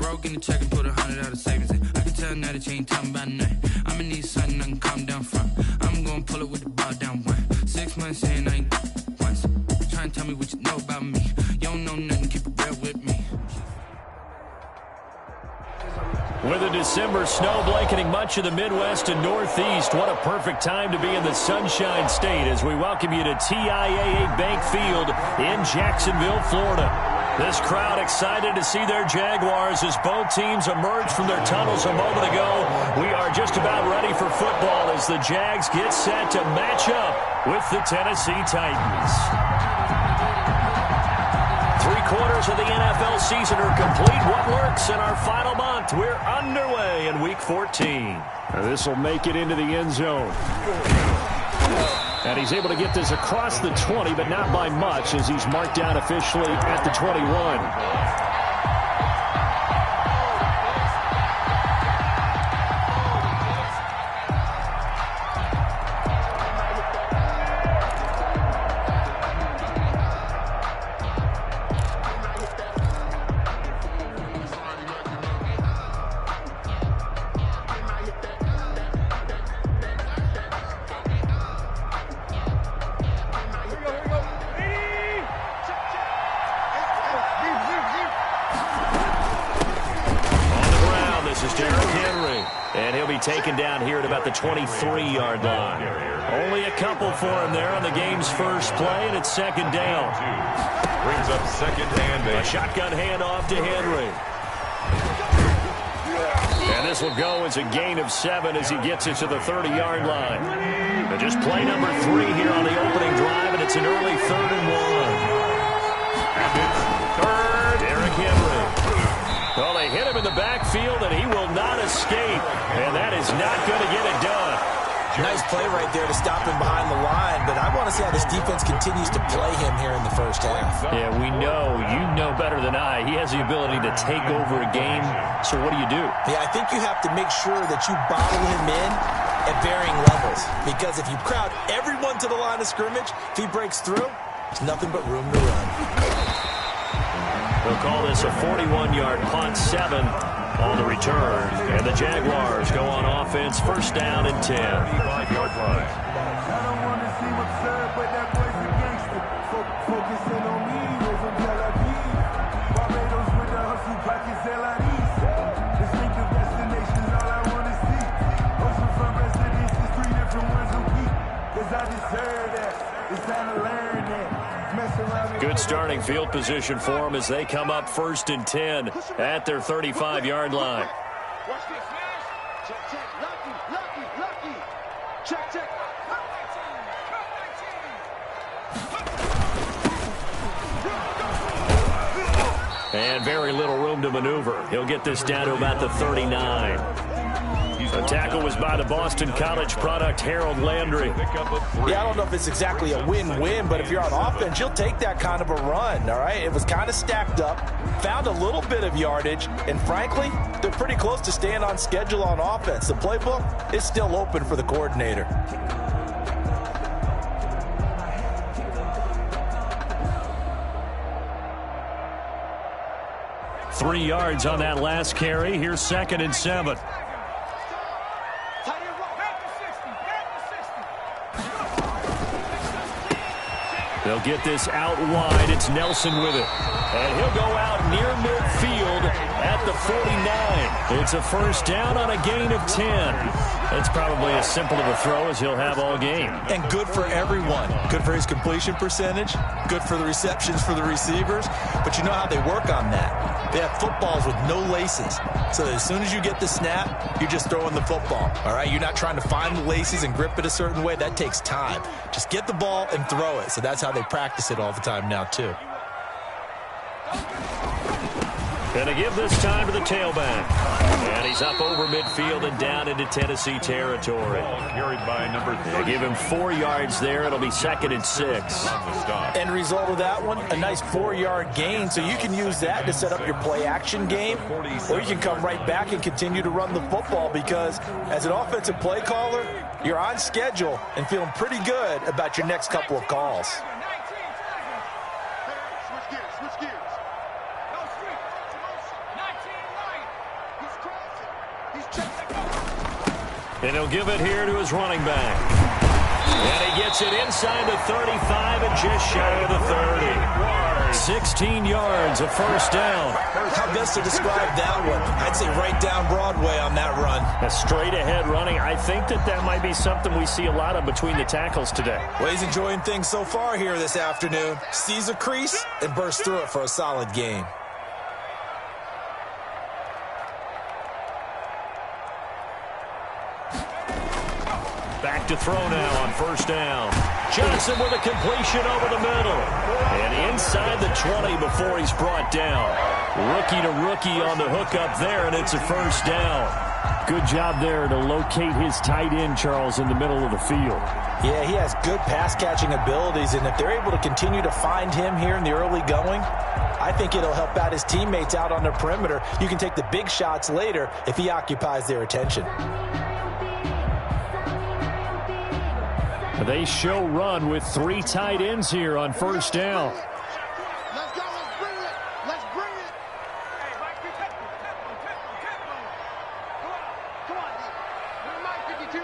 broke in the check and put $100 out of savings in. I can tell now that you ain't talking about nothing. I'ma need something I can calm down from. I'm gonna pull it with the ball down one. 6 months in, I ain't once. Try and tell me what you know about me. You don't know nothing, keep it real with me. With a December snow blanketing much of the Midwest and Northeast, what a perfect time to be in the Sunshine State as we welcome you to TIAA Bank Field in Jacksonville, Florida. This crowd excited to see their Jaguars as both teams emerged from their tunnels a moment ago. We are just about ready for football as the Jags get set to match up with the Tennessee Titans. 3/4 of the NFL season are complete. What lurks in our final month? We're underway in Week 14. This will make it into the end zone. And he's able to get this across the 20, but not by much as he's marked down officially at the 21. Taken down here at about the 23-yard line. Only a couple for him there on the game's first play, and it's second down. Brings up second and a shotgun handoff to Henry. And this will go as a gain of 7 as he gets it to the 30-yard line. And just play number 3 here on the opening drive, and it's an early 3rd and 1. Third, Derrick Henry. Well, they hit him in the backfield, and he will not escape. And that is not going to get it done. Nice play right there to stop him behind the line, but I want to see how this defense continues to play him here in the first half. Yeah, we know. You know better than I. He has the ability to take over a game. So what do you do? Yeah, I think you have to make sure that you bottle him in at varying levels. Because if you crowd everyone to the line of scrimmage, if he breaks through, there's nothing but room to run. We'll call this a 41-yard punt, 7 on the return. And the Jaguars go on offense, first down and 10. 5-yard line. I don't want to seem absurd, but that boy's a gangster. Focusing on me, we're from Tel Aviv. Barbados with the hustle, pockets LIDs. Distinctive destinations, all I want to see. Oceanfront residences, 3 different ones a week. Cause I deserve that. It's time to learn that. Good starting field position for them as they come up first and 10 at their 35-yard line. Watch this, man. Check, check. Lucky. Check, check. And very little room to maneuver. He'll get this down to about the 39. The tackle was by the Boston College product, Harold Landry. Yeah, I don't know if it's exactly a win-win, but if you're on offense, you'll take that kind of a run, all right? It was kind of stacked up, found a little bit of yardage, and frankly, they're pretty close to staying on schedule on offense. The playbook is still open for the coordinator. Three yards on that last carry. Here's second and 7. They'll get this out wide. It's Nelson with it. And he'll go out near midfield at the 49. It's a first down on a gain of 10. That's probably as simple of a throw as he'll have all game. And good for everyone. Good for his completion percentage. Good for the receptions for the receivers. But you know how they work on that. They have footballs with no laces. So that as soon as you get the snap, you're just throwing the football. All right? You're not trying to find the laces and grip it a certain way. That takes time. Just get the ball and throw it. So that's how they practice it all the time now, too. Gonna give this time to the tailback. And he's up over midfield and down into Tennessee territory. Carried by number 30. They give him 4 yards there. It'll be second and 6. End result of that one, a nice 4-yard gain. So you can use that to set up your play-action game, or you can come right back and continue to run the football because as an offensive play caller, you're on schedule and feeling pretty good about your next couple of calls. And he'll give it here to his running back. And he gets it inside the 35 and just shy of the 30. 16 yards, a first down. How best to describe that one? I'd say right down Broadway on that run. A straight-ahead running. I think that might be something we see a lot of between the tackles today. Well, he's enjoying things so far here this afternoon. Sees a crease and bursts through it for a solid gain. Back to throw now on first down. Johnson with a completion over the middle. And inside the 20 before he's brought down. Rookie to rookie on the hookup there, and it's a first down. Good job there to locate his tight end, Charles, in the middle of the field. Yeah, he has good pass-catching abilities, and if they're able to continue to find him here in the early going, I think it'll help out his teammates out on the perimeter. You can take the big shots later if he occupies their attention. They show run with 3 tight ends here on first down. Let's go. Let's bring it. Let's bring it. Hey, Mike, come on. Mike 52.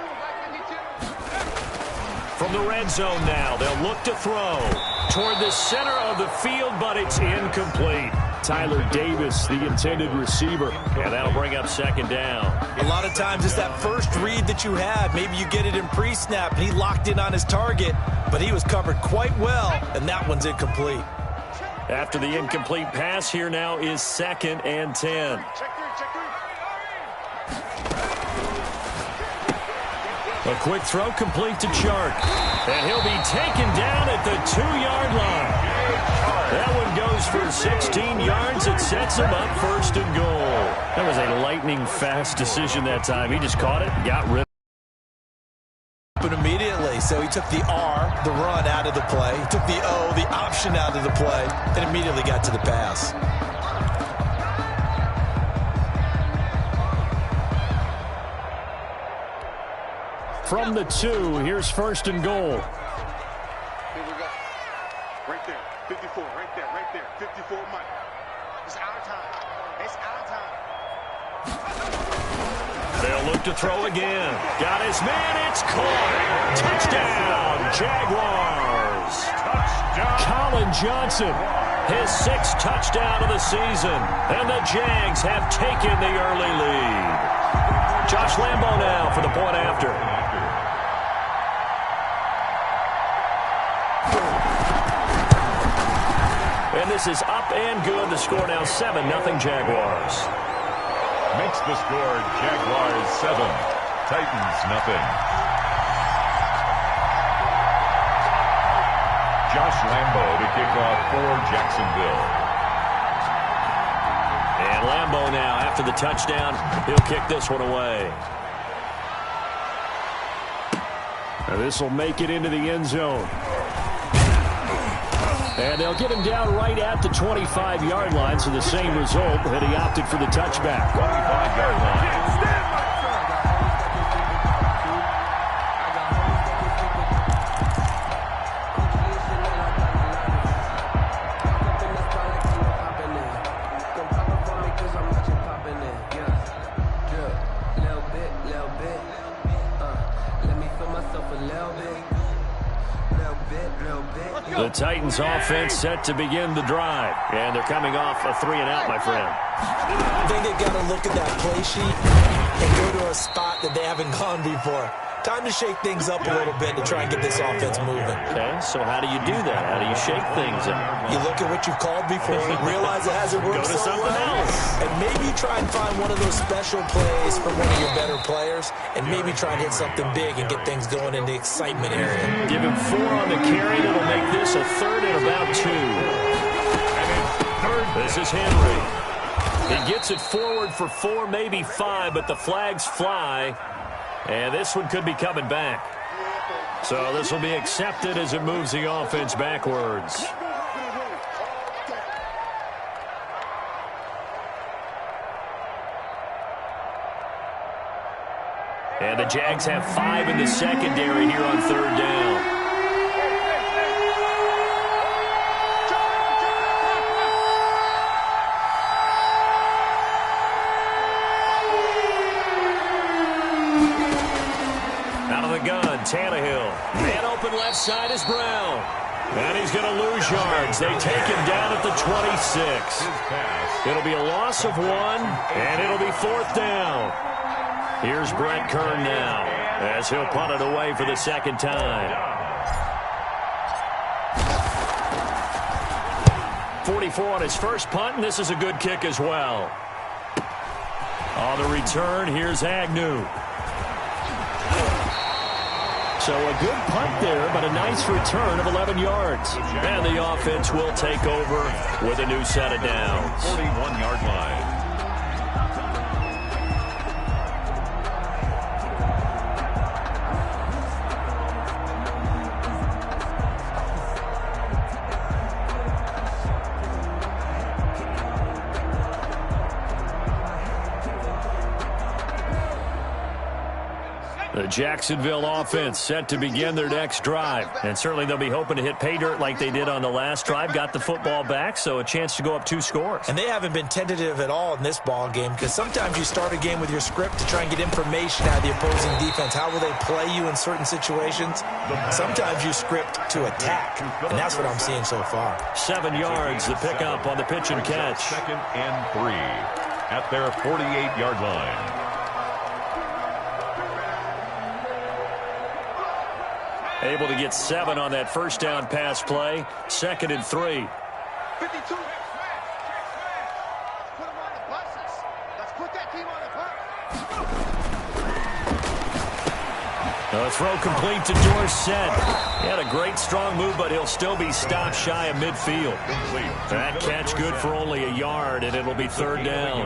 From the red zone now, they'll look to throw toward the center of the field, but it's incomplete. Tyler Davis, the intended receiver. And that'll bring up second down. A lot of times it's that first read that you have. Maybe you get it in pre-snap, and he locked in on his target, but he was covered quite well, and that one's incomplete. After the incomplete pass, here now is 2nd and 10. A quick throw complete to Chark. And he'll be taken down at the 2-yard line. That one goes for 16 yards. It sets him up 1st and goal. That was a lightning-fast decision that time. He just caught it, got rid But immediately, so he took the R, the run, out of the play. He took the O, the option, out of the play, and immediately got to the pass. From the 2, here's 1st and goal. Here we go. Right there. 54. Right there. 54, Mike. It's our time. It's our time. They'll look to throw again. Got his man. It's caught. Touchdown, Jaguars. Touchdown. Colin Johnson. His 6th touchdown of the season. And the Jags have taken the early lead. Josh Lambo now for the point after. And this is up and good. The score now 7-0 Jaguars. Makes the score Jaguars 7, Titans nothing. Josh Lambo to kick off for Jacksonville. And Lambo now, after the touchdown, he'll kick this one away. Now this will make it into the end zone. And they'll get him down right at the 25-yard line, so the same result, that he opted for the touchback. 25-yard line. The Titans offense set to begin the drive. And they're coming off a 3-and-out, my friend. I think they've got to look at that play sheet and go to a spot that they haven't gone before. Time to shake things up a little bit to try and get this offense moving. Okay, so how do you do that? How do you shake things up? You look at what you've called before, realize it hasn't worked Go to so something well, else. and maybe try and find one of those special plays from one of your better players, and maybe try and hit something big and get things going in the excitement area. Give him 4 on the carry. That'll make this a 3rd and about 2. This is Henry. He gets it forward for 4, maybe 5, but the flags fly. And this one could be coming back. So this will be accepted as it moves the offense backwards. And the Jags have 5 in the secondary here on 3rd down. left side is Brown. And he's going to lose yards. They take him down at the 26. It'll be a loss of 1, and it'll be 4th down. Here's Brett Kern now, as he'll punt it away for the second time. 44 on his first punt, and this is a good kick as well. On the return, here's Agnew. So a good punt there, but a nice return of 11 yards. And the offense will take over with a new set of downs. 41-yard line. The Jacksonville offense set to begin their next drive. And certainly they'll be hoping to hit pay dirt like they did on the last drive. Got the football back, so a chance to go up 2 scores. And they haven't been tentative at all in this ball game, because sometimes you start a game with your script to try and get information out of the opposing defense. How will they play you in certain situations? Sometimes you script to attack, and that's what I'm seeing so far. 7 yards, the pickup on the pitch and catch. 2nd and 3 at their 48-yard line. Able to get 7 on that first down pass play. 2nd and 3. 52. Put them on the buses. Let's put that team on the bus. A throw complete to Dorsett. He had a great strong move, but he'll still be stopped shy of midfield. That catch good for only a yard, and it'll be 3rd down.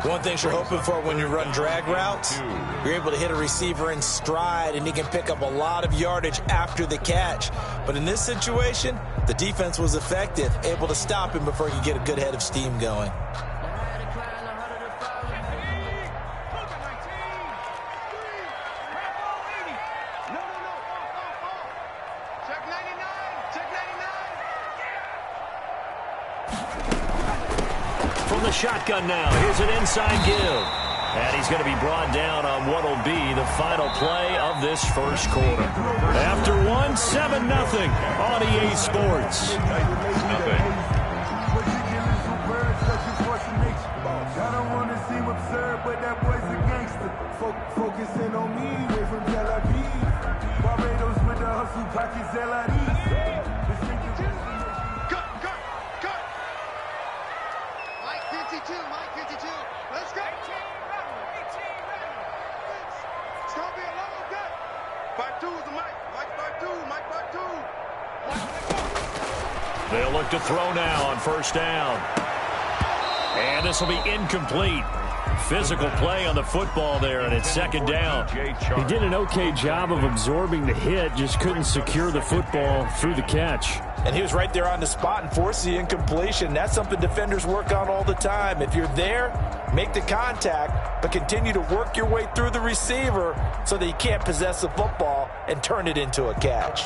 One thing you're hoping for when you run drag routes, you're able to hit a receiver in stride, and he can pick up a lot of yardage after the catch. But in this situation, the defense was effective, able to stop him before he could get a good head of steam going. From the shotgun now, here's an inside give. And he's going to be brought down on what will be the final play of this first quarter. After 1, 7-0 on EA Sports. I don't want to seem absurd, but that boy's a gangster. Focusing on me, way from Tel Aviv. Barbados with the hustle, pockets Cut. Mike 52. Let's go. 18 ready. It's going to be a long day. 5-2 is the Mike. Mike 5-2. They'll look to throw now on first down. And this will be incomplete. Physical play on the football there, and it's 2nd down. He did an okay job of absorbing the hit, just couldn't secure the football through the catch. And he was right there on the spot and forced the incompletion. That's something defenders work on all the time. If you're there, make the contact, but continue to work your way through the receiver so that you can't possess the football and turn it into a catch.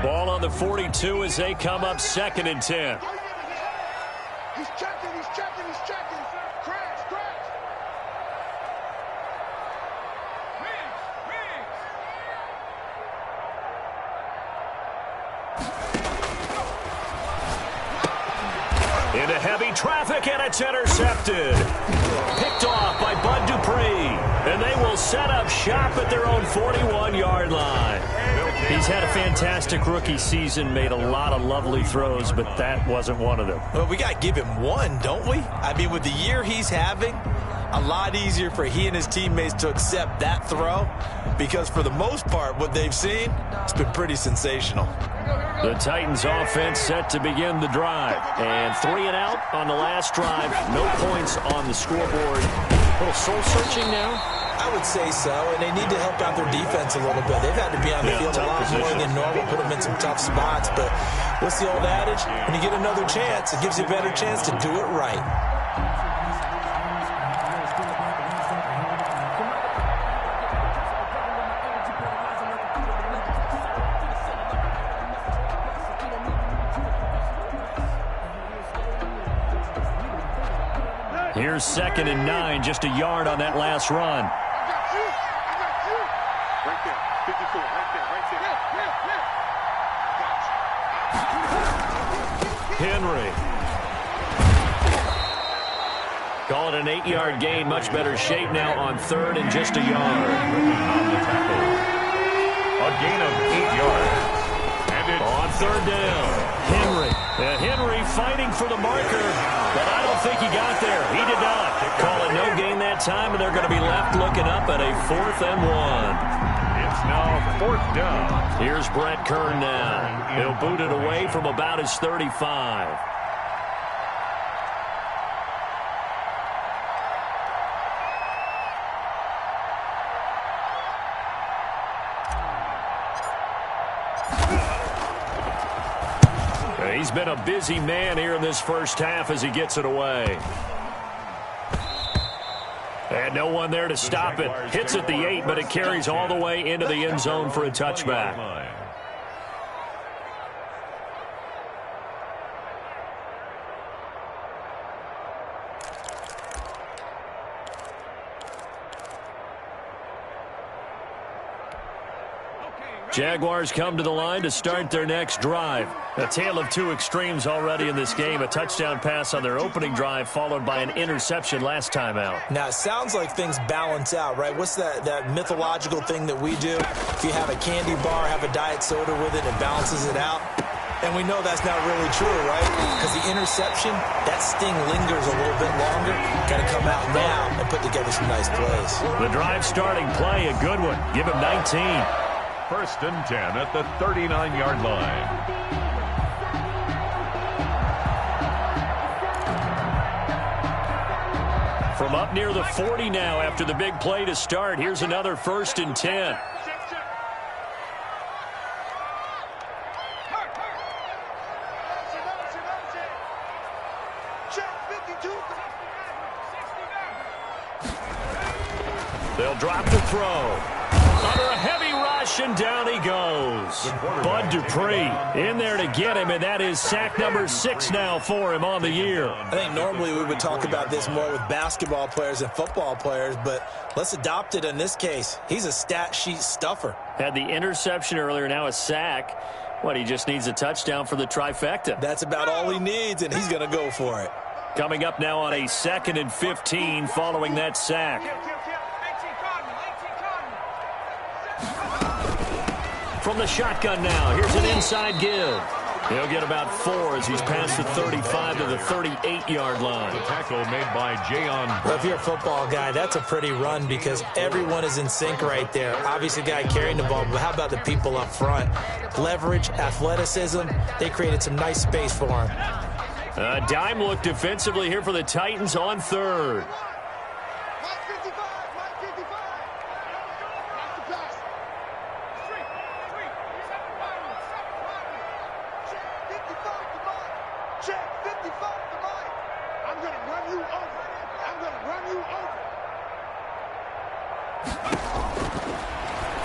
Ball on the 42 as they come up 2nd and 10. He's checking. Crash. Into heavy traffic, and it's intercepted. Picked off by Bud Dupree. And they will set up shop at their own 41-yard line. He's had a fantastic rookie season, made a lot of lovely throws, but that wasn't one of them. Well, we got to give him one, don't we? I mean, with the year he's having, a lot easier for he and his teammates to accept that throw because for the most part, what they've seen, it's been pretty sensational. The Titans offense set to begin the drive. And 3 and out on the last drive. No points on the scoreboard. A little soul-searching now? I would say so, and they need to help out their defense a little bit. They've had to be on the field a lot more than normal, put them in some tough spots. But what's the old adage? When you get another chance, it gives you a better chance to do it right. Here's 2nd and 9, just a yard on that last run. I got you. Right there. 54. Right there. Henry. Call it an 8-yard gain. Much better shape now on 3rd and just a yard. A gain of 8 yards. And it's on 3rd down. Henry. Henry fighting for the marker, but I don't think he got there. He did not. Call it no gain that time, and they're going to be left looking up at a 4th and 1. It's now 4th down. Here's Brett Kern now. He'll boot it away from about his 35. He's been a busy man here in this first half as he gets it away. And no one there to stop it. Hits at the 8, but it carries all the way into the end zone for a touchback. Jaguars come to the line to start their next drive. A tale of two extremes already in this game. A touchdown pass on their opening drive followed by an interception last time out. Now, it sounds like things balance out, right? What's that mythological thing that we do? If you have a candy bar, have a diet soda with it, it balances it out. And we know that's not really true, right? Because the interception, that sting lingers a little bit longer. Got to come out now and put together some nice plays. The drive starting play, a good one. Give him 19. 1st and 10 at the 39-yard line. From up near the 40 now after the big play to start. Here's another 1st and 10. They'll drop the throw. Under a heavy rush, and down he goes. Bud Dupree in there to get him, and that is sack number 6 now for him on the year. I think normally we would talk about this more with basketball players and football players, but let's adopt it in this case. He's a stat sheet stuffer. Had the interception earlier, now a sack. What, he just needs a touchdown for the trifecta. That's about all he needs, and he's going to go for it. Coming up now on a 2nd and 15 following that sack. From the shotgun now, here's an inside give. He'll get about 4 as he's past the 35 to the 38-yard line. The tackle made by Jayon. Well, if you're a football guy, that's a pretty run because everyone is in sync right there. Obviously, the guy carrying the ball, but how about the people up front? Leverage, athleticism, they created some nice space for him. A dime look defensively here for the Titans on 3rd.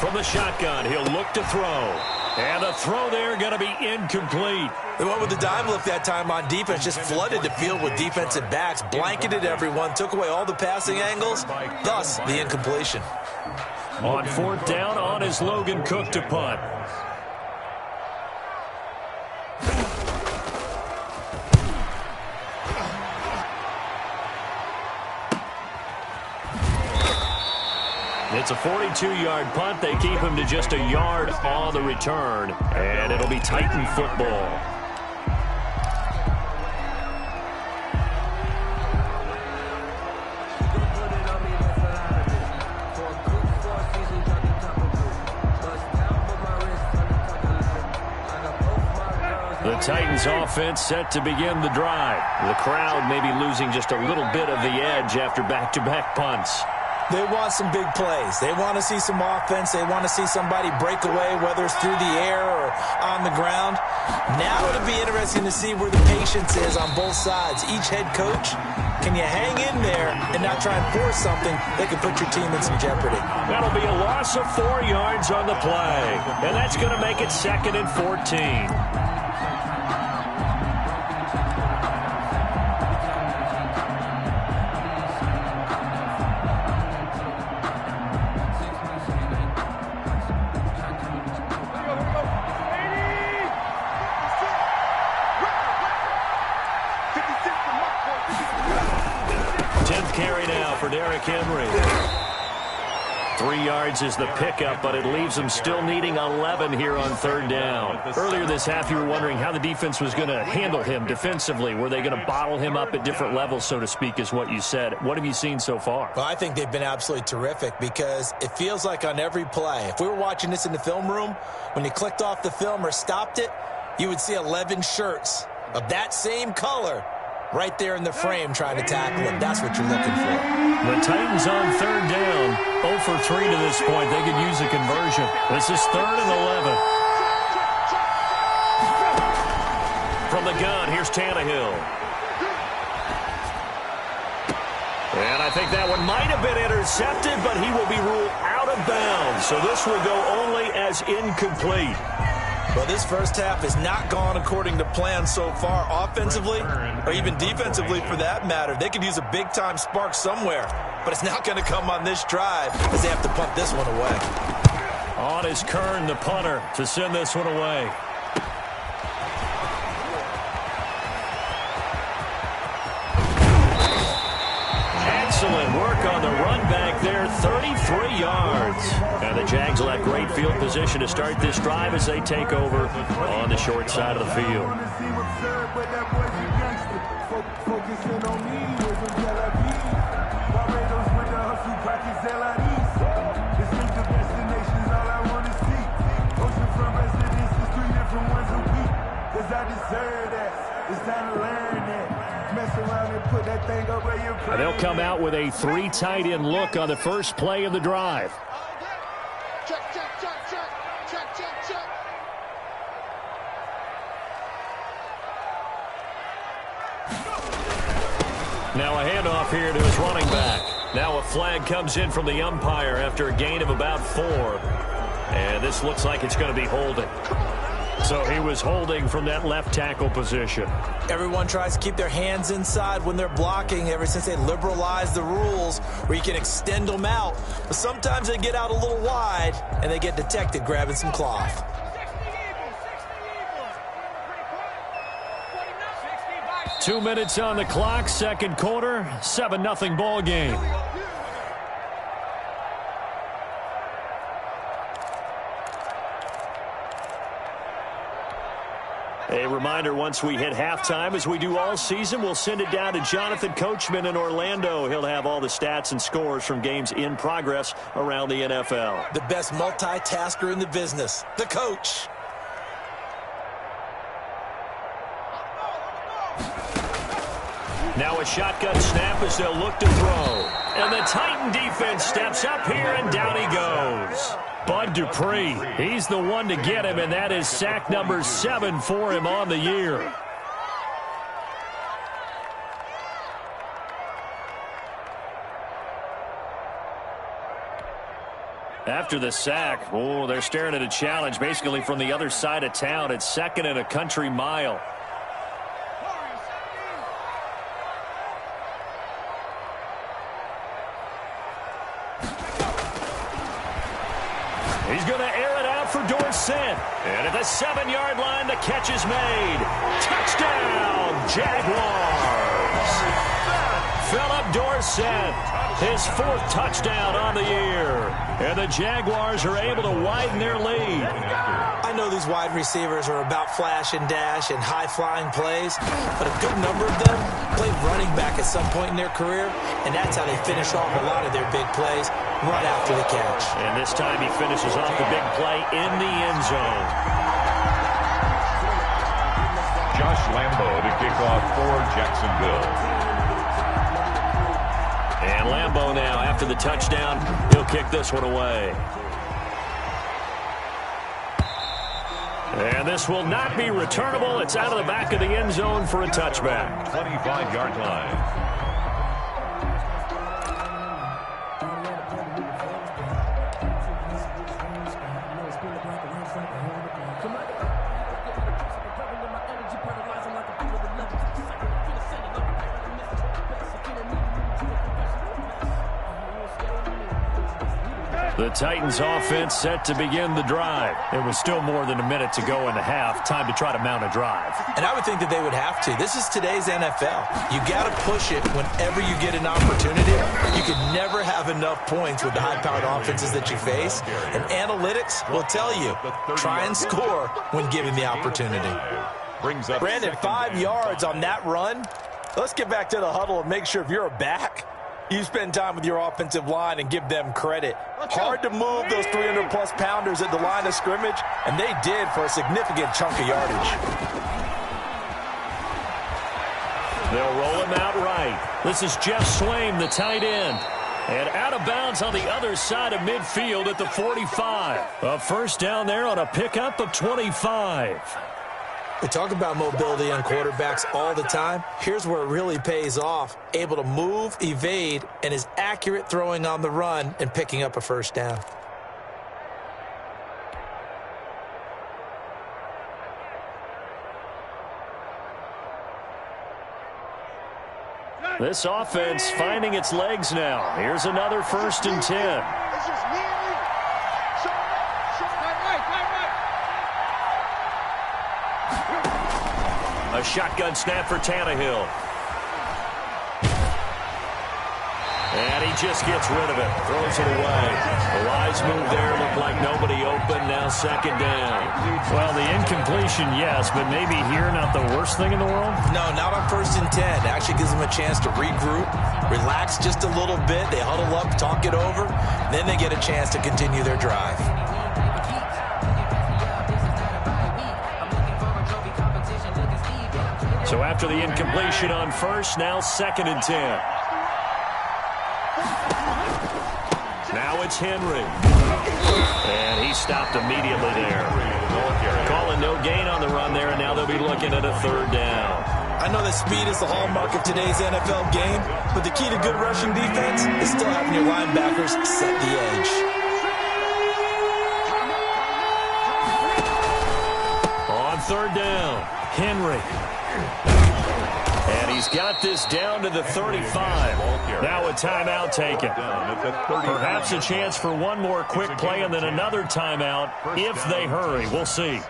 From the shotgun, he'll look to throw. And the throw there going to be incomplete. They went with the dime look that time on defense, just flooded the field with defensive backs, blanketed everyone, took away all the passing angles, thus the incompletion. On 4th down, on is Logan Cook to punt. It's a 42-yard punt. They keep him to just a yard on the return, and it'll be Titan football. Titans offense set to begin the drive. The crowd may be losing just a little bit of the edge after back-to-back punts. They want some big plays. They want to see some offense. They want to see somebody break away, whether it's through the air or on the ground. Now it'll be interesting to see where the patience is on both sides. Each head coach, can you hang in there and not try and force something that can put your team in some jeopardy? That'll be a loss of 4 yards on the play. And that's going to make it 2nd and 14. Henry. 3 yards is the pickup, but it leaves them still needing 11 here on 3rd down. Earlier this half, you were wondering how the defense was going to handle him defensively. Were they going to bottle him up at different levels, so to speak, is what you said. What have you seen so far? Well, I think they've been absolutely terrific because it feels like on every play, if we were watching this in the film room, when you clicked off the film or stopped it, you would see 11 shirts of that same color right there in the frame trying to tackle him. That's what you're looking for. The Titans on 3rd down. 0 for 3 to this point. They could use a conversion. This is 3rd and 11. From the gun, here's Tannehill. And I think that one might have been intercepted, but he will be ruled out of bounds. So this will go only as incomplete. Well, this first half has not gone according to plan so far, offensively or even defensively for that matter. They could use a big-time spark somewhere, but it's not going to come on this drive as they have to punt this one away. On is Kern, the punter, to send this one away. Excellent work on the run back there, 33 yards. And the Jags will have great field position to start this drive as they take over on the short side of the field. They'll come out with a 3 tight end look on the first play of the drive. Check, check, check, check, check, check, check. Now a handoff here to his running back. Now a flag comes in from the umpire after a gain of about 4. And this looks like it's going to be holding. So he was holding from that left tackle position. Everyone tries to keep their hands inside when they're blocking ever since they liberalized the rules where you can extend them out. But sometimes they get out a little wide and they get detected grabbing some cloth. Two minutes on the clock, second quarter, 7-0 ball game. A reminder, once we hit halftime, as we do all season, we'll send it down to Jonathan Coachman in Orlando. He'll have all the stats and scores from games in progress around the NFL. The best multitasker in the business, the coach. Now a shotgun snap as they'll look to throw. And the Titan defense steps up here, and down he goes. Bud Dupree, he's the one to get him, and that is sack number 7 for him on the year. After the sack, oh, they're staring at a challenge basically from the other side of town. It's 2nd and a country mile. He's going to air it out for Dorsett. And at the 7-yard line, the catch is made. Touchdown, Jaguars. Philip Dorsett, his 4th touchdown on the year. And the Jaguars are able to widen their lead. I know these wide receivers are about flash and dash and high-flying plays, but a good number of them played running back at some point in their career, and that's how they finish off a lot of their big plays right after the catch. And this time he finishes off the big play in the end zone. Lambo to kick off for Jacksonville. And Lambo now, after the touchdown, he'll kick this one away. And this will not be returnable. It's out of the back of the end zone for a touchback. 25-yard line. The Titans offense set to begin the drive. It was still more than a minute to go in the half. Time to try to mount a drive. And I would think that they would have to. This is today's NFL. You got to push it whenever you get an opportunity. You can never have enough points with the high-powered offenses that you face. And analytics will tell you, try and score when given the opportunity. Brandon, 5 yards on that run. Let's get back to the huddle and make sure if you're a back, you spend time with your offensive line and give them credit. Hard to move those 300-plus pounders at the line of scrimmage, and they did for a significant chunk of yardage. They'll roll him out right. This is Jeff Swaim, the tight end. And out of bounds on the other side of midfield at the 45. A first down there on a pickup of 25. We talk about mobility on quarterbacks all the time. Here's where it really pays off. Able to move, evade, and is accurate throwing on the run and picking up a first down. This offense finding its legs now. Here's another 1st and 10. It's just me and you. A shotgun snap for Tannehill. And he just gets rid of it. Throws it away. A wise move there. Looked like nobody open. Now 2nd down. Well, the incompletion, yes, but maybe here not the worst thing in the world? No, not on 1st and 10. It actually gives them a chance to regroup, relax just a little bit. They huddle up, talk it over. Then they get a chance to continue their drive. So after the incompletion on 1st, now 2nd and 10. Now it's Henry. And he stopped immediately there. Calling no gain on the run there, and now they'll be looking at a 3rd down. I know that speed is the hallmark of today's NFL game, but the key to good rushing defense is still having your linebackers set the edge. On 3rd down, Henry. And he's got this down to the 35. Now a timeout taken. Perhaps a chance for one more quick play and then another timeout if they hurry. We'll see.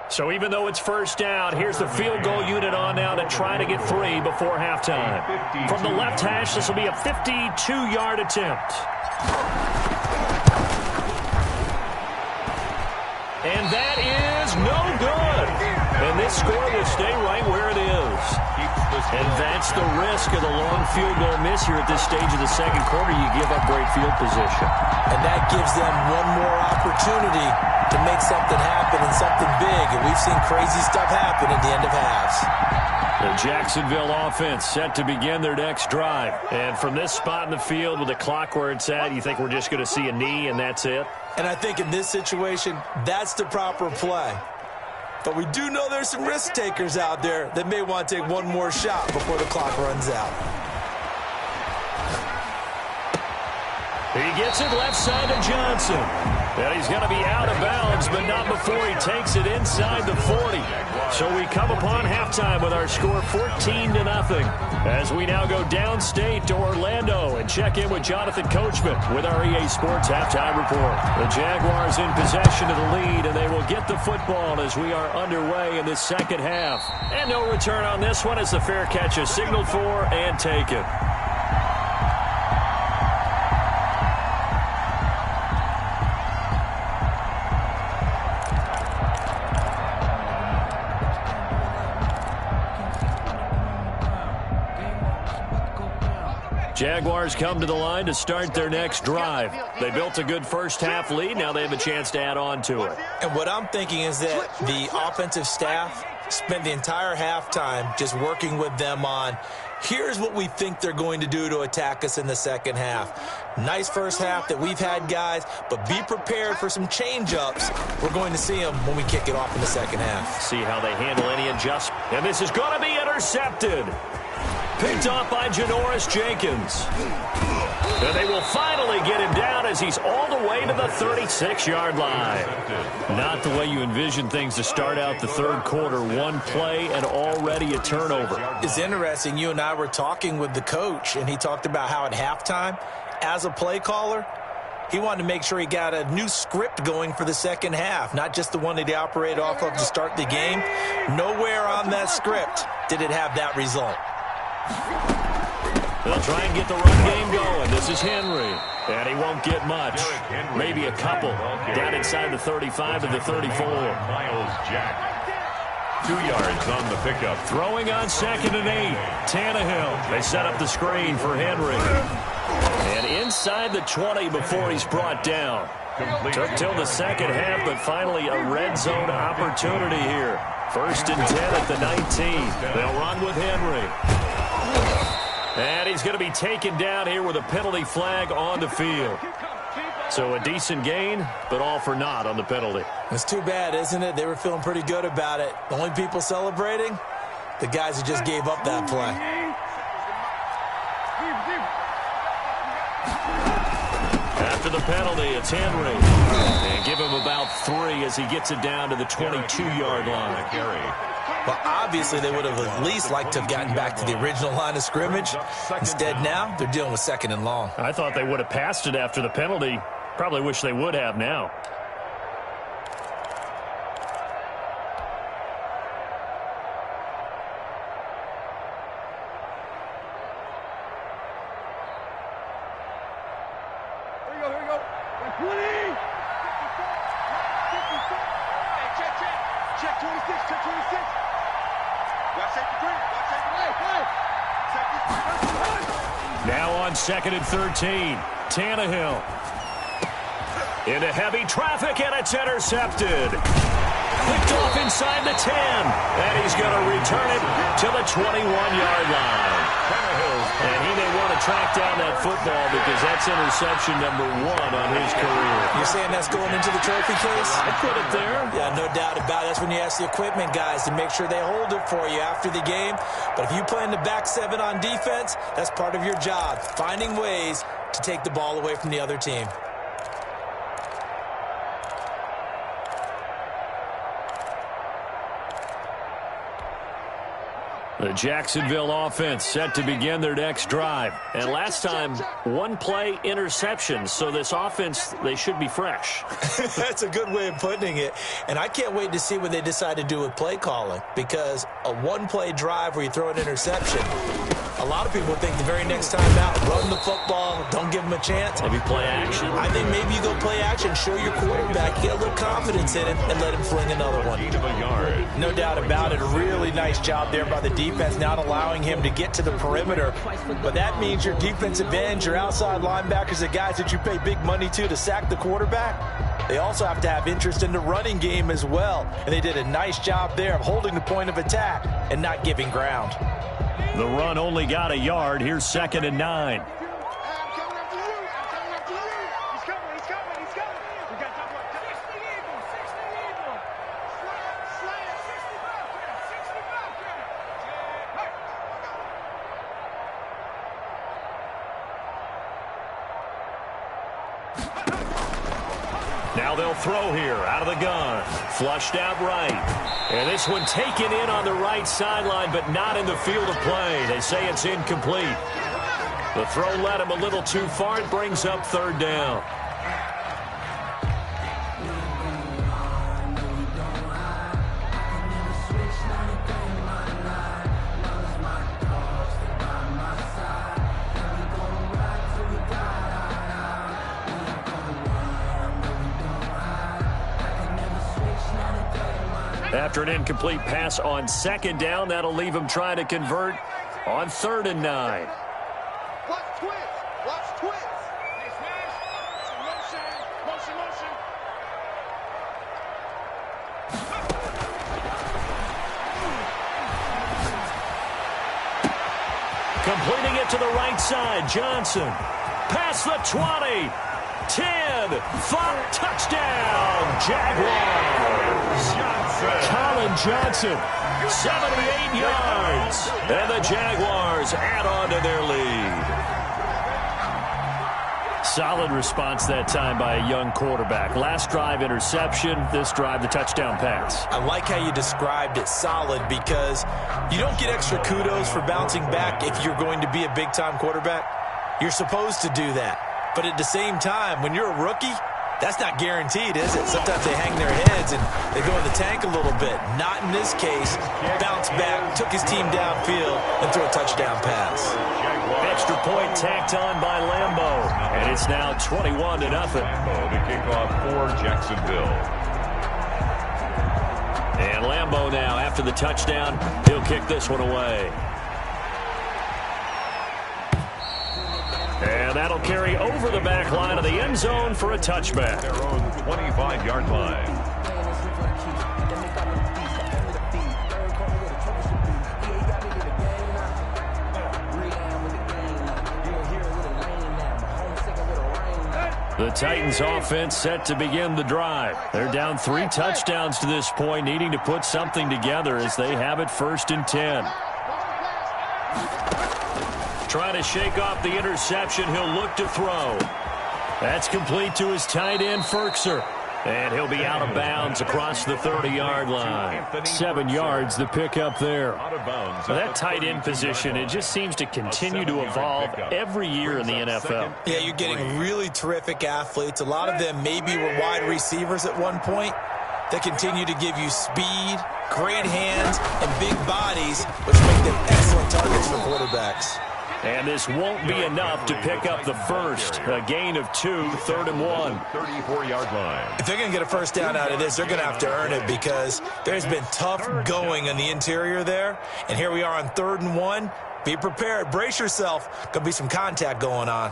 So even though it's 1st down, here's the field goal unit on now to try to get 3 before halftime. From the left hash, this will be a 52-yard attempt. And that is no good. And this score will stay right where it is. And that's the risk of the long field goal miss here at this stage of the 2nd quarter. You give up great field position. And that gives them one more opportunity to make something happen and something big. And we've seen crazy stuff happen at the end of halves. The Jacksonville offense set to begin their next drive. And from this spot in the field with the clock where it's at, you think we're just going to see a knee and that's it? And I think in this situation, that's the proper play. But we do know there's some risk takers out there that may want to take one more shot before the clock runs out. He gets it left side to Johnson. And he's going to be out of bounds, but not before he takes it inside the 40. So we come upon halftime with our score 14-0. As we now go downstate to Orlando and check in with Jonathan Coachman with our EA Sports Halftime Report. The Jaguars in possession of the lead, and they will get the football as we are underway in the 2nd half. And no return on this one as the fair catch is signaled for and taken. Jaguars come to the line to start their next drive. They built a good first-half lead. Now they have a chance to add on to it. And what I'm thinking is that the offensive staff spent the entire halftime just working with them on, here's what we think they're going to do to attack us in the second half. Nice first half that we've had, guys, but be prepared for some change-ups. We're going to see them when we kick it off in the second half. See how they handle any adjustment. And this is going to be intercepted. Picked off by Janoris Jenkins. And they will finally get him down as he's all the way to the 36-yard line. Not the way you envision things to start out the third quarter. One play and already a turnover. It's interesting. You and I were talking with the coach, and he talked about how at halftime, as a play caller, he wanted to make sure he got a new script going for the second half, not just the one that he operated off of to start the game. Nowhere on that script did it have that result. They'll try and get the run game going. This is Henry. And he won't get much. Maybe a couple. Down inside the 35 to the 34. Miles Jack. 2 yards on the pickup. Throwing on 2nd and 8. Tannehill. They set up the screen for Henry. And inside the 20 before he's brought down. Took till the second half, but finally a red zone opportunity here. 1st and 10 at the 19. They'll run with Henry. And he's going to be taken down here with a penalty flag on the field. So a decent gain, but all for naught on the penalty. It's too bad, isn't it? They were feeling pretty good about it. The only people celebrating, the guys who just gave up that play. After the penalty, it's Henry. And give him about 3 as he gets it down to the 22-yard line. Well, obviously, they would have at least liked to have gotten back to the original line of scrimmage. Instead, now, they're dealing with 2nd and long. I thought they would have passed it after the penalty. Probably wish they would have now. Here we go. 20. Hey, check 26, check 26. Watch safety green. Watch safety green. Now on 2nd and 13. Tannehill. Into heavy traffic, and it's intercepted. Picked off inside the 10. And he's going to return it to the 21-yard line. And he may want to track down that football because that's interception number 1 on his career. You're saying that's going into the trophy case? I put it there. Yeah, no doubt about it. That's when you ask the equipment guys to make sure they hold it for you after the game. But if you play in the back 7 on defense, that's part of your job, finding ways to take the ball away from the other team. The Jacksonville offense set to begin their next drive. And last time, 1 play interception. So this offense, they should be fresh. That's a good way of putting it. And I can't wait to see what they decide to do with play calling. Because a 1-play drive where you throw an interception, a lot of people think the very next time out, run the football, don't give them a chance. Maybe play action. I think maybe you go play action, show your quarterback, get a little confidence in him, and let him fling another one. No doubt about it. A really nice job there by the defense, not allowing him to get to the perimeter. But that means your defensive ends, your outside linebackers, the guys that you pay big money to sack the quarterback, they also have to have interest in the running game as well. And they did a nice job there of holding the point of attack and not giving ground. The run only got a yard. Here's 2nd and 9. Now they'll throw here out of the gun. Flushed out right. And this one taken in on the right sideline, but not in the field of play. They say it's incomplete. The throw led him a little too far. It brings up 3rd down. After an incomplete pass on 2nd down, that'll leave him trying to convert on 3rd and 9. Plus twin. to the right side. Johnson. Past the 20. 10. 5. Touchdown. Jaguars. Colin Johnson. 78 yards. And the Jaguars add on to their lead. Solid response that time by a young quarterback. Last drive, interception. This drive, the touchdown pass. I like how you described it, solid, because you don't get extra kudos for bouncing back if you're going to be a big-time quarterback. You're supposed to do that. But at the same time, when you're a rookie, that's not guaranteed, is it? Sometimes they hang their heads and they go in the tank a little bit. Not in this case. Bounced back, took his team downfield, and threw a touchdown pass. Extra point tacked on by Lambeau. And it's now 21-0. Lambeau to kick off for Jacksonville. And Lambeau now, after the touchdown, he'll kick this one away. And that'll carry over the back line of the end zone for a touchback. Their own 25-yard line. The Titans offense set to begin the drive. They're down 3 touchdowns to this point, needing to put something together as they have it 1st and 10. Trying to shake off the interception. He'll look to throw. That's complete to his tight end, Ferkser. And he'll be out of bounds across the 30-yard line. 7 yards, the pickup there. That tight end position, it just seems to continue to evolve every year in the NFL. Yeah, you're getting really terrific athletes. A lot of them maybe were wide receivers at one point. They continue to give you speed, great hands, and big bodies, which make them excellent targets for quarterbacks. And this won't be enough to pick up the first. A gain of 2, 3rd and 1. 34-yard line. If they're going to get a first down out of this, they're going to have to earn it because there's been tough going on the interior there. And here we are on 3rd and 1. Be prepared. Brace yourself. Going to be some contact going on.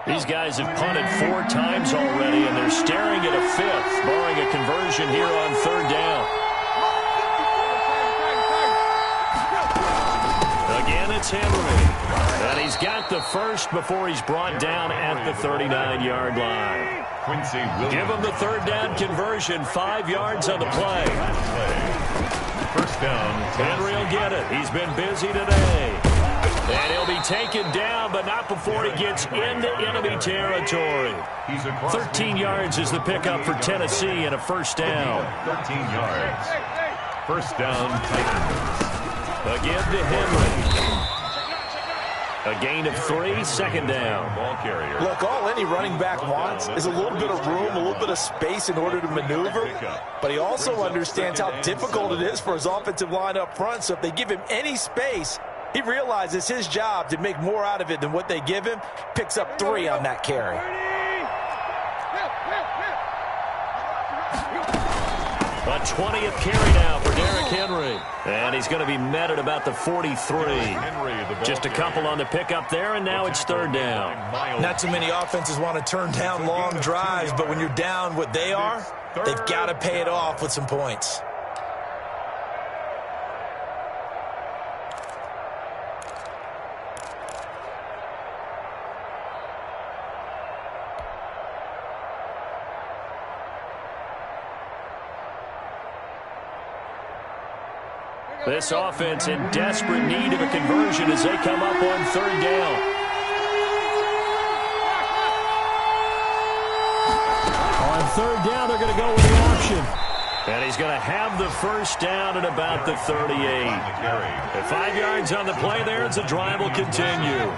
These guys have punted 4 times already, and they're staring at a 5th, barring a conversion here on 3rd down. Again, it's Henry. And he's got the first before he's brought down at the 39-yard line. Give him the 3rd down conversion, 5 yards on the play. First down. Henry will get it. He's been busy today. And he'll be taken down, but not before he gets into enemy territory. 13 yards is the pickup for Tennessee and a first down. 13 yards. First down, Titans. Again to Henry. A gain of 3, 2nd down. Ball carrier. Look, all any running back wants is a little bit of room, a little bit of space in order to maneuver. But he also understands how difficult it is for his offensive line up front. So if they give him any space, he realizes it's his job to make more out of it than what they give him. Picks up 3 on that carry. A 20th carry now for Derrick Henry. And he's going to be met at about the 43. Just a couple on the pickup there, and now it's 3rd down. Not too many offenses want to turn down long drives, but when you're down what they are, they've got to pay it off with some points. This offense in desperate need of a conversion as they come up on 3rd down. On 3rd down, they're going to go with the option. And he's going to have the first down at about the 38. At 5 yards on the play there as the drive will continue.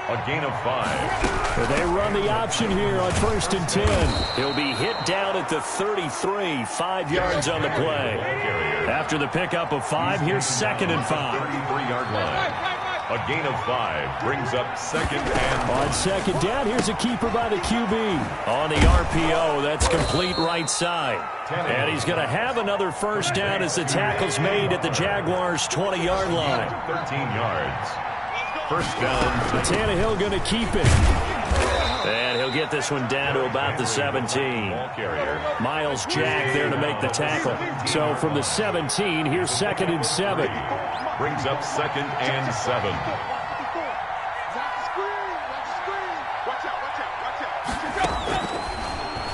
A gain of 5. They run the option here on 1st and 10. He'll be hit down at the 33, 5 yards on the play. After the pickup of 5, here's 2nd and 5. 33-yard line. A gain of 5 brings up 2nd and... On 2nd down, here's a keeper by the QB. On the RPO, that's complete right side. And he's going to have another first down as the tackle's made at the Jaguars' 20-yard line. 13 yards. First down. Tannehill going to keep it. And he'll get this one down to about the 17. Miles Jack there to make the tackle. So from the 17, here's 2nd and 7. Brings up 2nd and 7.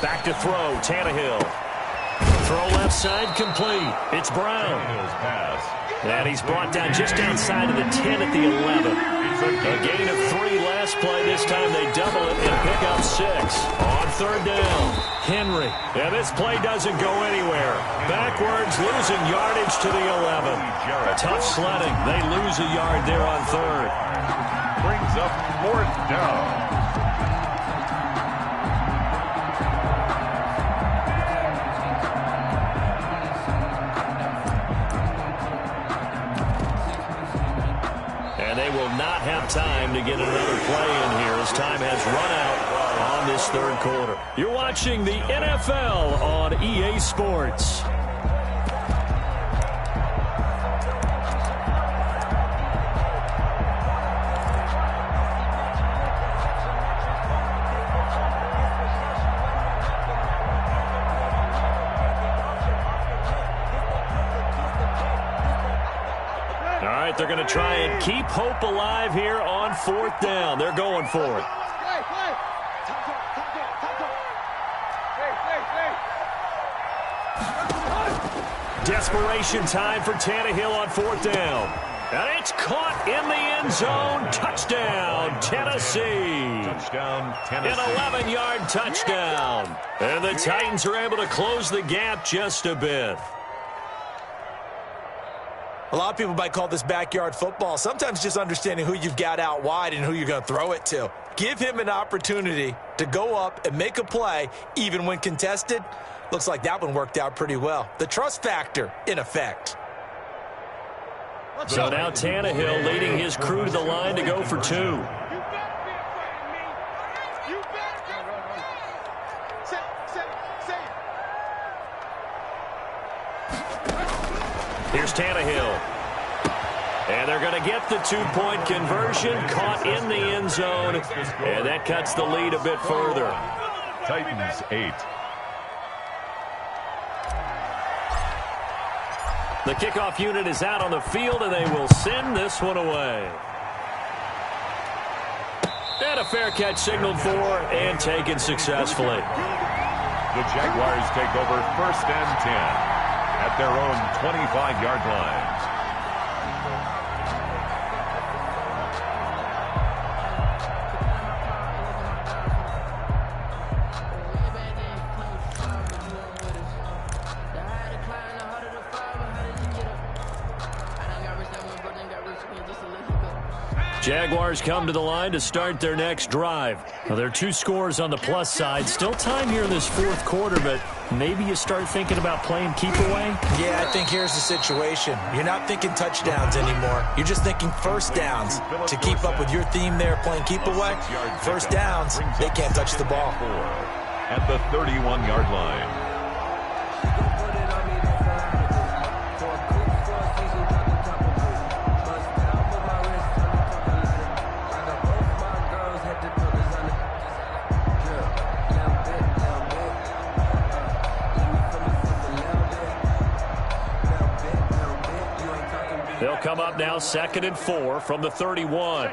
Back to throw, Tannehill. Throw left side, complete. It's Brown. And he's brought down just outside of the 10 at the 11. A gain of 3 last play. This time they double it and pick up 6. On 3rd down, Henry. And this play doesn't go anywhere. Backwards, losing yardage to the 11. Tough sledding. They lose a yard there on 3rd. Brings up 4th down. They will not have time to get another play in here as time has run out on this 3rd quarter. You're watching the NFL on EA Sports. They're going to try and keep hope alive here on 4th down. They're going for it. Desperation time for Tannehill on 4th down. And it's caught in the end zone. Touchdown, Tennessee. Touchdown, Tennessee. An 11-yard touchdown. And the Titans are able to close the gap just a bit. A lot of people might call this backyard football. Sometimes just understanding who you've got out wide and who you're going to throw it to. Give him an opportunity to go up and make a play, even when contested. Looks like that one worked out pretty well. The trust factor in effect. So now Tannehill leading his crew to the line to go for 2. Here's Tannehill. And they're going to get the 2-point conversion, caught in the end zone. And that cuts the lead a bit further. Titans 8. The kickoff unit is out on the field, and they will send this one away. And a fair catch signaled for and taken successfully. The Jaguars take over 1st and 10 at their own 25-yard line. Jaguars come to the line to start their next drive. Now, there are 2 scores on the plus side. Still time here in this 4th quarter, but maybe you start thinking about playing keep away? Yeah, I think here's the situation. You're not thinking touchdowns anymore. You're just thinking 1st downs. To keep up with your theme there, playing keep away, 1st downs, they can't touch the ball. At the 31-yard line. They'll come up now 2nd and 4 from the 31.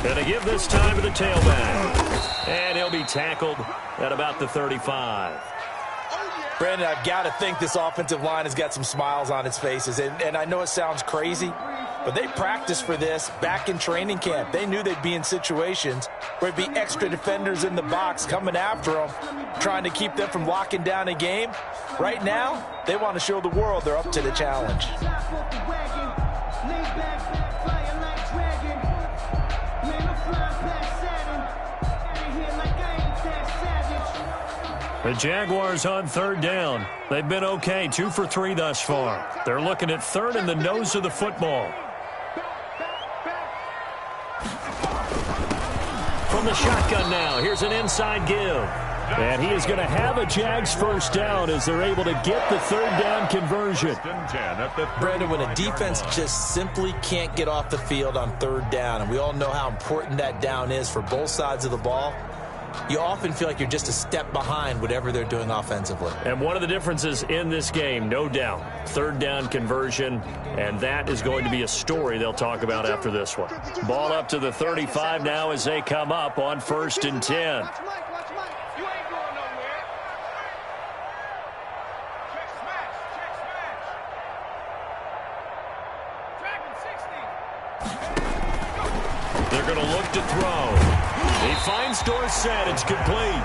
And to give this time to the tailback. And he'll be tackled at about the 35. Brandon, I've got to think this offensive line has got some smiles on its faces. And I know it sounds crazy, but they practiced for this back in training camp. They knew they'd be in situations where it'd be extra defenders in the box coming after them, trying to keep them from locking down a game. Right now, they want to show the world they're up to the challenge. The Jaguars on 3rd down. They've been okay, 2 for 3 thus far. They're looking at 3rd in the nose of the football. From the shotgun now, here's an inside give. And he is going to have a Jags first down as they're able to get the third down conversion. Brandon, when a defense just simply can't get off the field on third down, and we all know how important that down is for both sides of the ball, you often feel like you're just a step behind whatever they're doing offensively. And one of the differences in this game, no doubt, third down conversion, and that is going to be a story they'll talk about after this one. Ball up to the 35 now as they come up on 1st and 10. They're going to look to throw. He finds Dorsett. It's complete.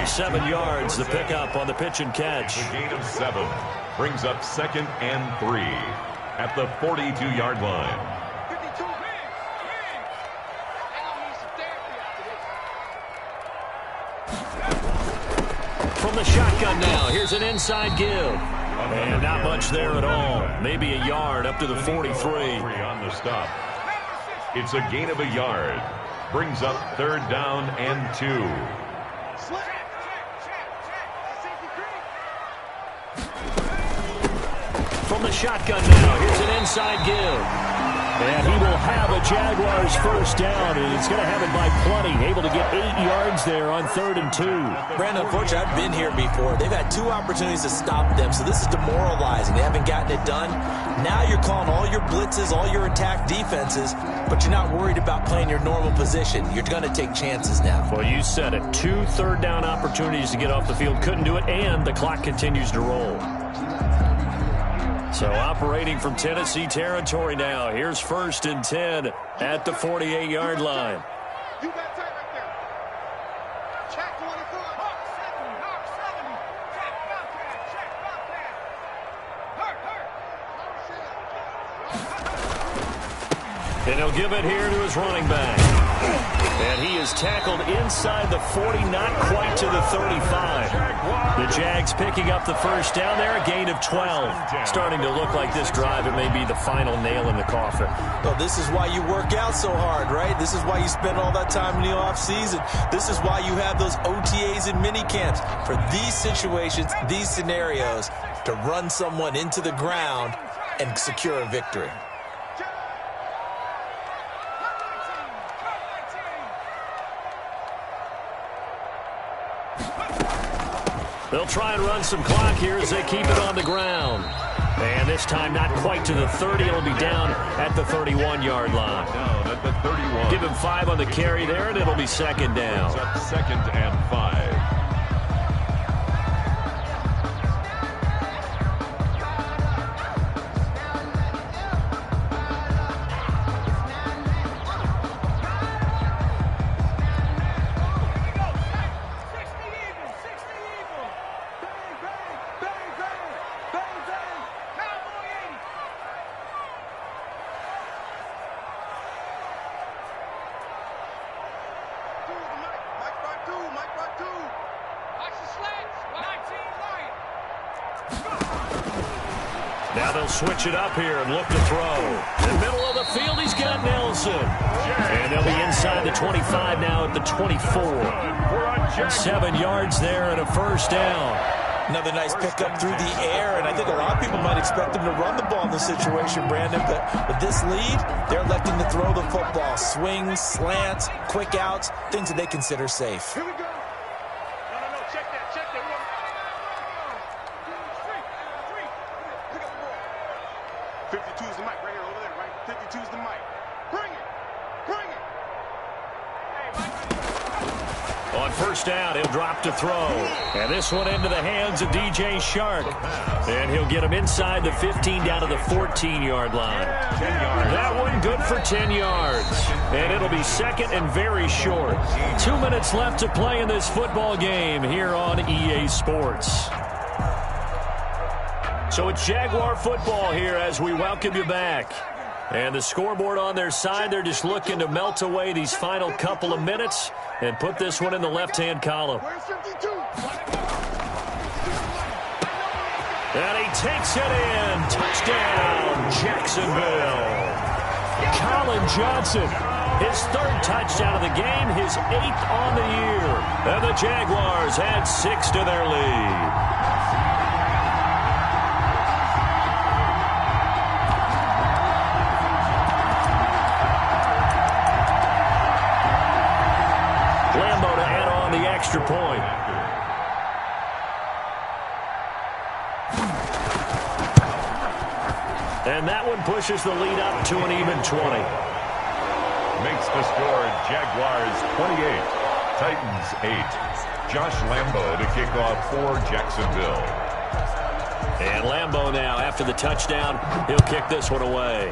7 yards, the pickup on the pitch and catch. The gain of 7 brings up 2nd and 3 at the 42-yard line. From the shotgun now, here's an inside give. And not much there at all. Maybe a yard up to the 43. On the stop. It's a gain of a yard. Brings up 3rd down and 2. From the shotgun now, here's an inside give. And he will have a Jaguars first down, and he's going to have it by plenty. Able to get 8 yards there on 3rd and 2. Brandon, unfortunately, I've been here before. They've had 2 opportunities to stop them, so this is demoralizing. They haven't gotten it done. Now you're calling all your blitzes, all your attack defenses, but you're not worried about playing your normal position. You're going to take chances now. Well, you said it. 2 third down opportunities to get off the field. Couldn't do it, and the clock continues to roll. So operating from Tennessee territory now. Here's 1st and 10 at the 48-yard line. You got tight right there. Check 24. Hawk 7. Check Bobcat. Hurt. And he'll give it here to his running back. And he is tackled inside the 40, not quite to the 35. The Jags picking up the first down there, a gain of 12. Starting to look like this drive, it may be the final nail in the coffin. Well, this is why you work out so hard, right? This is why you spend all that time in the offseason. This is why you have those OTAs and mini camps. For these situations, these scenarios, to run someone into the ground and secure a victory. They'll try and run some clock here as they keep it on the ground. And this time not quite to the 30. It'll be down at the 31-yard line. Down at the 31. Give him 5 on the carry there, and it'll be 2nd down. 2nd and 5. Now they'll switch it up here and look to throw. In the middle of the field, he's got Nelson. And they'll be inside the 25 now at the 24. 7 yards there and a first down. Another nice pickup through the air, and I think a lot of people might expect them to run the ball in this situation, Brandon, but with this lead, they're electing to throw the football. Swings, slants, quick outs, things that they consider safe. Here we go. No, check that. Pick up the ball. 52 is the mic right here, over there, right? 52 is the mic. Bring it. On first down, he'll drop to throw. And this one into the hands of DJ Shark. And he'll get him inside the 15 down to the 14-yard line. 10 yards. That one good for 10 yards. And it'll be 2nd and very short. 2 minutes left to play in this football game here on EA Sports. So it's Jaguar football here as we welcome you back. And the scoreboard on their side, they're just looking to melt away these final couple of minutes and put this one in the left-hand column. Where's 52? And he takes it in. Touchdown, Jacksonville. Colin Johnson His third touchdown of the game, his 8th on the year. And the Jaguars add 6 to their lead. Lambeau to add on the extra point. And that one pushes the lead up to an even 20. Makes the score Jaguars 28, Titans 8. Josh Lambeau to kick off for Jacksonville. And Lambeau now, after the touchdown, he'll kick this one away.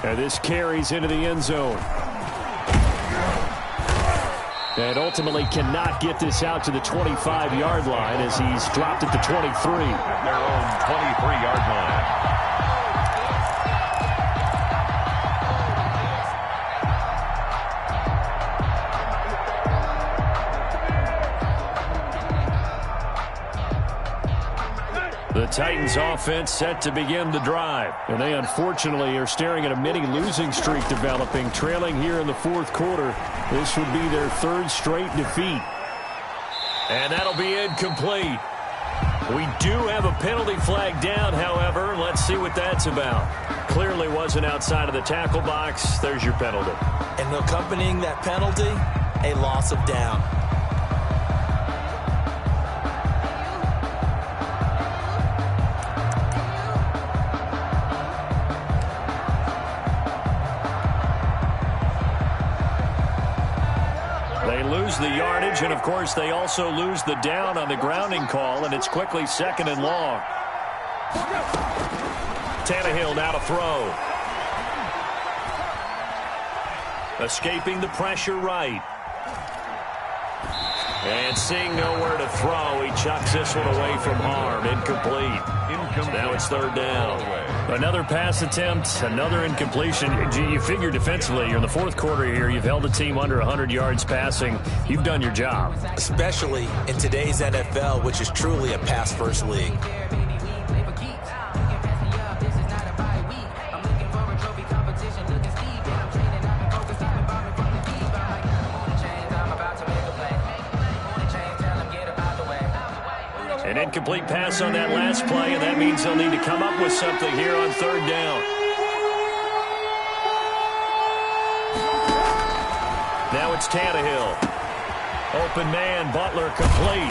And this carries into the end zone. And ultimately cannot get this out to the 25-yard line as he's dropped at the 23. At their own 23-yard line. The Titans offense set to begin the drive. And they unfortunately are staring at a mini losing streak developing, trailing here in the fourth quarter. This would be their 3rd straight defeat. And that'll be incomplete. We do have a penalty flag down, however. Let's see what that's about. Clearly wasn't outside of the tackle box. There's your penalty. And accompanying that penalty, a loss of down. The yardage, and of course they also lose the down on the grounding call, and it's quickly 2nd and long. Tannehill now to throw. Escaping the pressure right. And seeing nowhere to throw, he chucks this one away from harm. Incomplete. Now it's 3rd down. Another pass attempt, another incompletion. You figure defensively, you're in the fourth quarter here. You've held a team under 100 yards passing. You've done your job. Especially in today's NFL, which is truly a pass-first league. An incomplete pass on that last play, and that means they'll need to come up with something here on 3rd down. Now it's Tannehill. Open man, Butler complete.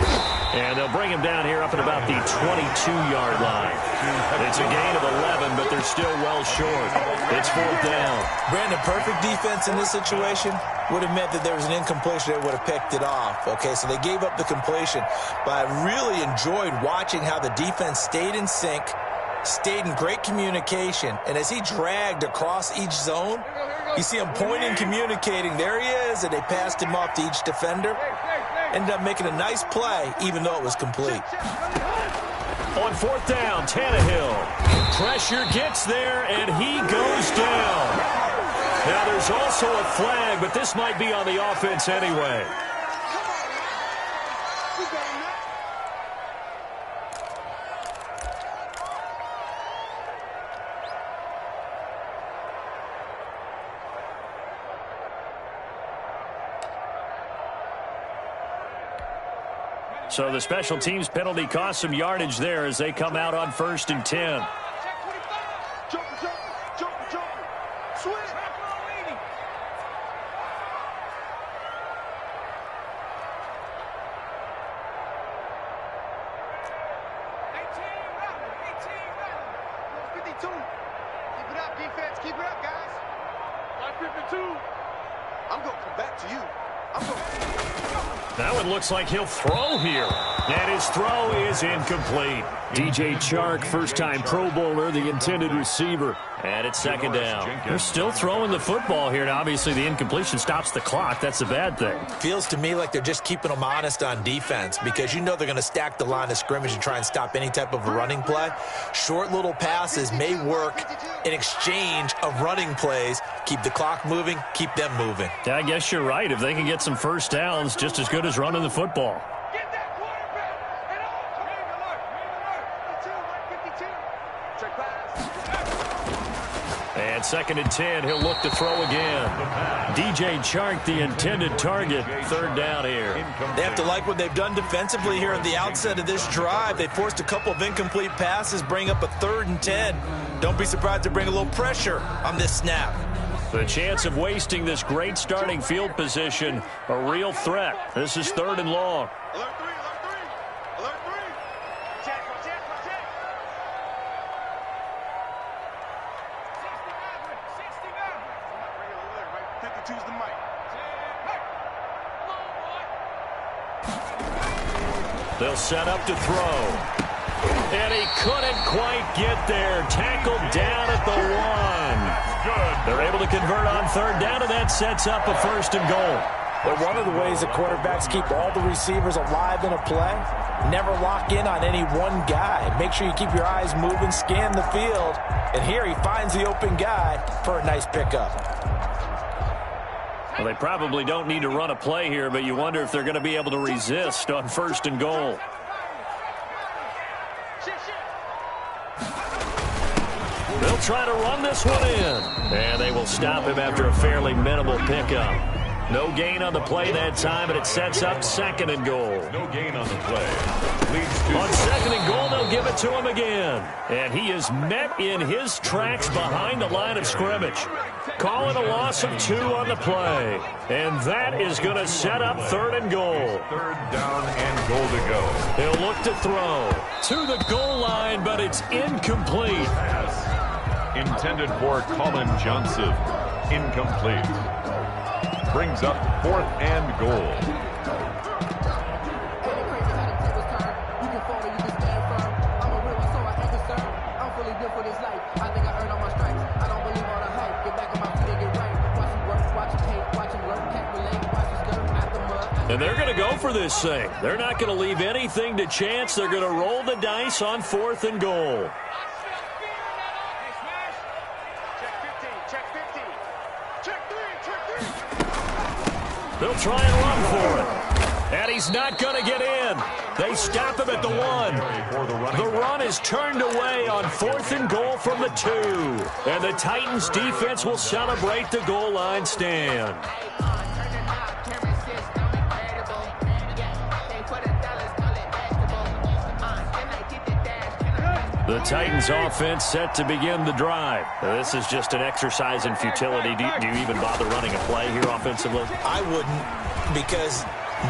And they'll bring him down here up at about the 22-yard line. It's a gain of 11, but they're still well short. It's 4th down. Brandon, perfect defense in this situation would have meant that there was an incompletion. They would have picked it off. Okay, so they gave up the completion. But I really enjoyed watching how the defense stayed in sync, stayed in great communication. And as he dragged across each zone, you see him pointing, communicating. There he is, and they passed him off to each defender. Ended up making a nice play, even though it was complete. On 4th down, Tannehill. Pressure gets there, and he goes down. Now, there's also a flag, but this might be on the offense anyway. So the special teams penalty cost some yardage there as they come out on 1st and 10. That one looks like he'll throw here. And his throw is incomplete. DJ Chark, first-time Pro Bowler, the intended receiver. And it's 2nd down. They're still throwing the football here. Now, obviously, the incompletion stops the clock. That's a bad thing. Feels to me like they're just keeping them honest on defense because you know they're going to stack the line of scrimmage and try and stop any type of a running play. Short little passes may work in exchange of running plays. Keep the clock moving, keep them moving. Yeah, I guess you're right. If they can get some first downs, just as good as running the football. And 2nd and 10, he'll look to throw again. DJ Chark, the intended target, 3rd down here. They have to like what they've done defensively here at the outset of this drive. They forced a couple of incomplete passes, bring up a 3rd and 10. Don't be surprised to bring a little pressure on this snap. The chance of wasting this great starting field position, a real threat. This is 3rd and long. Alert 3, alert 3. Alert 3. Check, check, check. 52's the mic. They'll set up to throw. And he couldn't quite get there. Tackled down at the 1. They're able to convert on 3rd down, and that sets up a 1st and goal. But one of the ways that quarterbacks keep all the receivers alive in a play, never lock in on any one guy. Make sure you keep your eyes moving, scan the field. And here he finds the open guy for a nice pickup. Well, they probably don't need to run a play here, but you wonder if they're going to be able to resist on 1st and goal. They'll try to run this one in. And they will stop him after a fairly minimal pickup. No gain on the play that time, and it sets up 2nd and goal. No gain on the play. Leads to on 2nd and goal, they'll give it to him again. And he is met in his tracks behind the line of scrimmage. Calling a loss of 2 on the play. And that is going to set up 3rd and goal. 3rd down and goal to go. He'll look to throw to the goal line, but it's incomplete. Pass intended for Colin Johnson. Incomplete. Brings up 4th and goal. And they're going to go for this thing. They're not going to leave anything to chance. They're going to roll the dice on 4th and goal. They'll try and run for it. And he's not going to get in. They stop him at the 1. The run is turned away on 4th and goal from the 2. And the Titans defense will celebrate the goal line stand. The Titans offense set to begin the drive. Now, this is just an exercise in futility. Do you even bother running a play here offensively? I wouldn't, because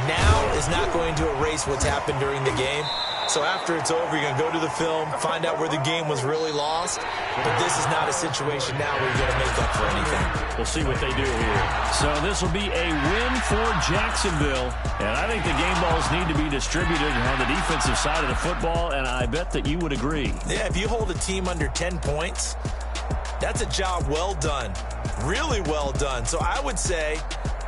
now is not going to erase what's happened during the game. So after it's over, you're going to go to the film, find out where the game was really lost. But this is not a situation now where you're going to make up for anything. We'll see what they do here. So this will be a win for Jacksonville. And I think the game balls need to be distributed on the defensive side of the football, and I bet that you would agree. Yeah, if you hold a team under 10 points, that's a job well done. Really well done. So I would say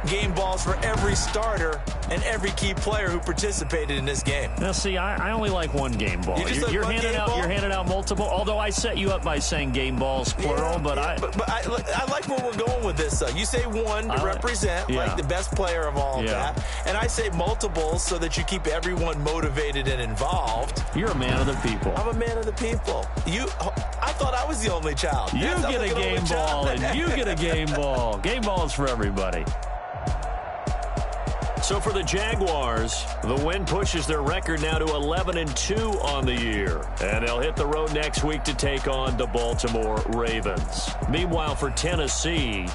game balls for every starter and every key player who participated in this game. Now, see, I only like one game ball. You're handing out multiple. Although I set you up by saying game balls plural, but I like where we're going with this. You say one to represent like the best player of all of that, and I say multiples so that you keep everyone motivated and involved. You're a man of the people. I'm a man of the people. I thought I was the only child. You get a game ball, and you get a game ball. Game balls for everybody. So for the Jaguars, the win pushes their record now to 11-2 on the year. And they'll hit the road next week to take on the Baltimore Ravens. Meanwhile, for Tennessee,